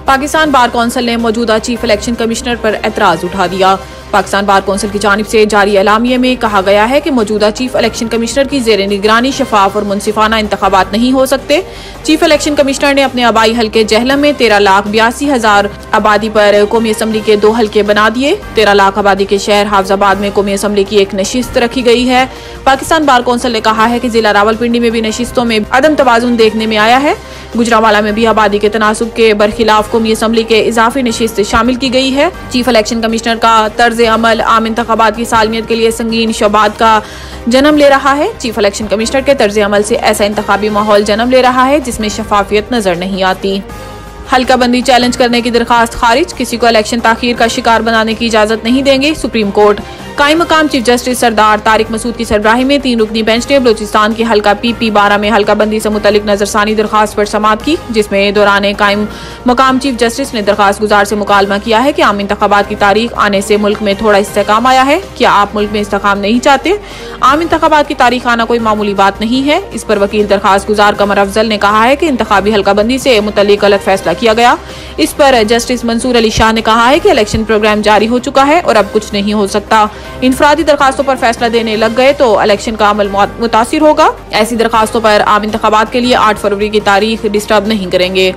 Pakistan bar council نے موجودہ chief election commissioner پر اعتراض اٹھا دیا۔ پاکستان بار کونسل کی جانب سے جاری اعلامیے میں کہا گیا ہے کہ موجودہ چیف الیکشن کمشنر کی زیر نگرانی شفاف اور منصفانہ انتخابات نہیں ہو سکتے۔ چیف الیکشن کمشنر نے اپنے آبائی حلقے جہلم میں 13,82,000 آبادی پر قومی اسمبلی کے 2 حلقے بنا دیے۔ 13 لاکھ آبادی کے شہر حافظ آباد میں قومی اسمبلی کی ایک نشست رکھی گئی ہے۔ پاکستان بار کونسل نے کہا ہے کہ ضلع راولپنڈی میں بھی نشستوں میں عدم توازن دیکھنے میں آیا ہے۔ گجرانوالہ میں بھی آبادی کے تناسب کے برخلاف قومی اسمبلی کے اضافی نشست شامل کی گئی ہے۔ چیف الیکشن کمشنر کا طرز عمل عام انتخابات کی سالمیت کے لیے سنگین شبہات کا جنم لے رہا ہے۔ چیف الیکشن کمشنر کے طرز عمل سے ایسا انتخابی ماحول جنم لے رہا ہے جس میں شفافیت نظر نہیں آتی۔ حلقہ بندی چیلنج کرنے کی درخواست خارج، کسی کو الیکشن تاخیر کا شکار بنانے کی اجازت نہیں دیں گے سپریم کورٹ۔ قائم مقام چیف جسٹس سردار طارق مسعود کی سربراہی میں 3 رکنی بینچ نے بلوچستان کی حلقہ PP-12 میں حلقہ بندی سے متعلق نظرثانی درخواست پر سماعت کی، جس میں دوران قائم مقام چیف جسٹس نے درخواست گزار سے مکالمہ کیا ہے کہ عام انتخابات کی تاریخ آنے سے ملک میں تھوڑا استحکام آیا ہے۔ کیا آپ ملک میں استحکام نہیں چاہتے؟ عام انتخابات کی تاریخ آنا کوئی معمولی بات نہیں ہے۔ اس پر وکیل درخواست گزار قمر افضل نے کہا ہے کہ انتخابی حلقہ بندی سے متعلق غلط فیصلہ کیا گیا۔ اس پر جسٹس منصور علی شاہ نے کہا ہے کہ الیکشن پروگرام جاری ہو چکا ہے اور اب کچھ نہیں ہو سکتا۔ انفرادی درخواستوں پر فیصلہ دینے لگ گئے تو الیکشن کا عمل متاثر ہوگا۔ ایسی درخواستوں پر عام انتخابات کے لیے 8 فروری کی تاریخ ڈسٹرب نہیں کریں گے۔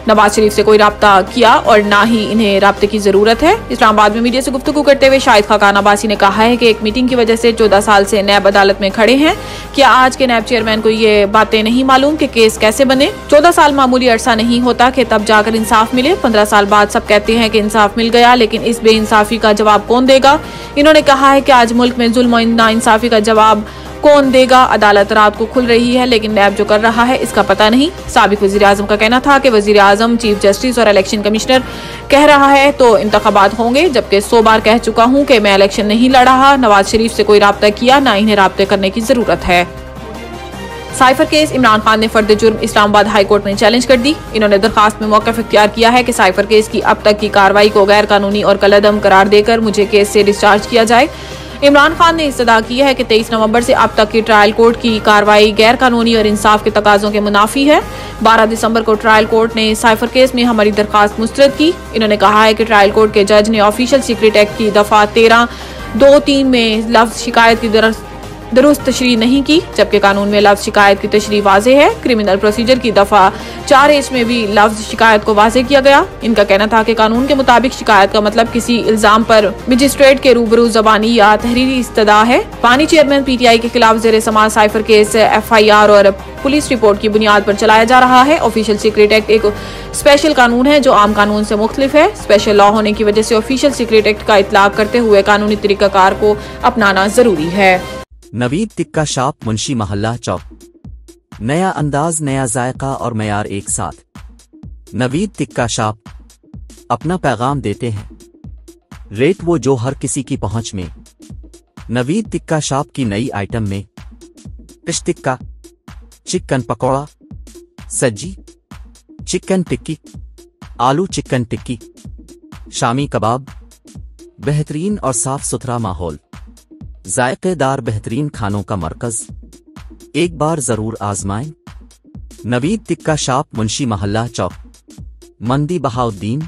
نواز شریف سے کوئی رابطہ کیا اور نہ ہی انہیں رابطے کی ضرورت ہے۔ اسلام آباد میں میڈیا سے گفتگو کرتے ہوئے شاہد خاقان عباسی نے کہا ہے کہ ایک میٹنگ کی وجہ سے 14 سال سے نیب عدالت میں کھڑے ہیں۔ کیا آج کے نیب چیئرمین کو یہ باتیں نہیں معلوم کہ کیس کیسے بنے؟ 14 سال معمولی عرصہ نہیں ہوتا کہ تب جا کر انصاف ملے۔ 15 سال بعد سب کہتے ہیں کہ انصاف مل گیا، لیکن اس بے انصافی کا جواب کون دے گا؟ انہوں نے کہا ہے کہ آج ملک میں ظلم و ناانصافی کا جواب کون دے گا؟ عدالت رات کو کھل رہی ہے لیکن نیب جو کر رہا ہے اس کا پتہ نہیں۔ سابق وزیر اعظم کا کہنا تھا کہ وزیر اعظم چیف جسٹس اور الیکشن کمشنر کہہ رہا ہے تو انتخابات ہوں گے، جبکہ 100 بار کہہ چکا ہوں کہ میں الیکشن نہیں لڑ رہا۔ نواز شریف سے کوئی رابطہ کیا، نہ انہیں رابطے کرنے کی ضرورت ہے۔ سائفر کیس، عمران خان نے فرد جرم اسلام آباد ہائی کورٹ میں چیلنج کر دی۔ انہوں نے درخواست میں موقف اختیار کیا ہے کہ سائفر کیس کی اب تک کی کارروائی کو غیر قانونی اور کالعدم قرار دے کر مجھے کیس سے ڈسچارج کیا جائے۔ عمران خان نے استدعا کی ہے کہ 23 نومبر سے اب تک کی ٹرائل کورٹ کی کارروائی غیر قانونی اور انصاف کے تقاضوں کے منافی ہے۔ 12 دسمبر کو ٹرائل کورٹ نے سائفر کیس میں ہماری درخواست مسترد کی۔ انہوں نے کہا ہے کہ ٹرائل کورٹ کے جج نے آفیشل سیکریٹ ایکٹ کی دفعہ 13(2)(3) میں لفظ شکایت کی درست تشریح نہیں کی، جبکہ قانون میں لفظ شکایت کی تشریح واضح ہے۔ کرمنل پروسیجر کی دفعہ 4(H) میں بھی لفظ شکایت کو واضح کیا گیا۔ ان کا کہنا تھا کہ قانون کے مطابق شکایت کا مطلب کسی الزام پر مجسٹریٹ کے روبرو زبانی یا تحریری استدعا ہے۔ بانی چیئرمین PTI کے خلاف زیر سماعت سائفر کیس FIR اور پولیس رپورٹ کی بنیاد پر چلایا جا رہا ہے۔ آفیشل سیکریٹ ایکٹ ایک اسپیشل قانون ہے جو عام قانون سے مختلف ہے۔ اسپیشل لا ہونے کی وجہ سے آفیشل سیکریٹ ایکٹ کا اطلاق کرتے ہوئے قانونی طریقہ کار کو اپنانا ضروری ہے۔ نوید ٹکا شاپ، منشی محلہ چوک۔ نیا انداز، نیا ذائقہ اور معیار ایک ساتھ۔ نوید ٹکا شاپ اپنا پیغام دیتے ہیں، ریٹ وہ جو ہر کسی کی پہنچ میں۔ نوید ٹکا شاپ کی نئی آئٹم میں فش ٹکا، چکن پکوڑا، سجی، چکن ٹکی، آلو چکن ٹکی، شامی کباب، بہترین اور صاف ستھرا ماحول، ذائقے دار بہترین کھانوں کا مرکز۔ ایک بار ضرور آزمائیں۔ نوید ٹکا شاپ، منشی محلہ چوک، مندی بہاؤدین۔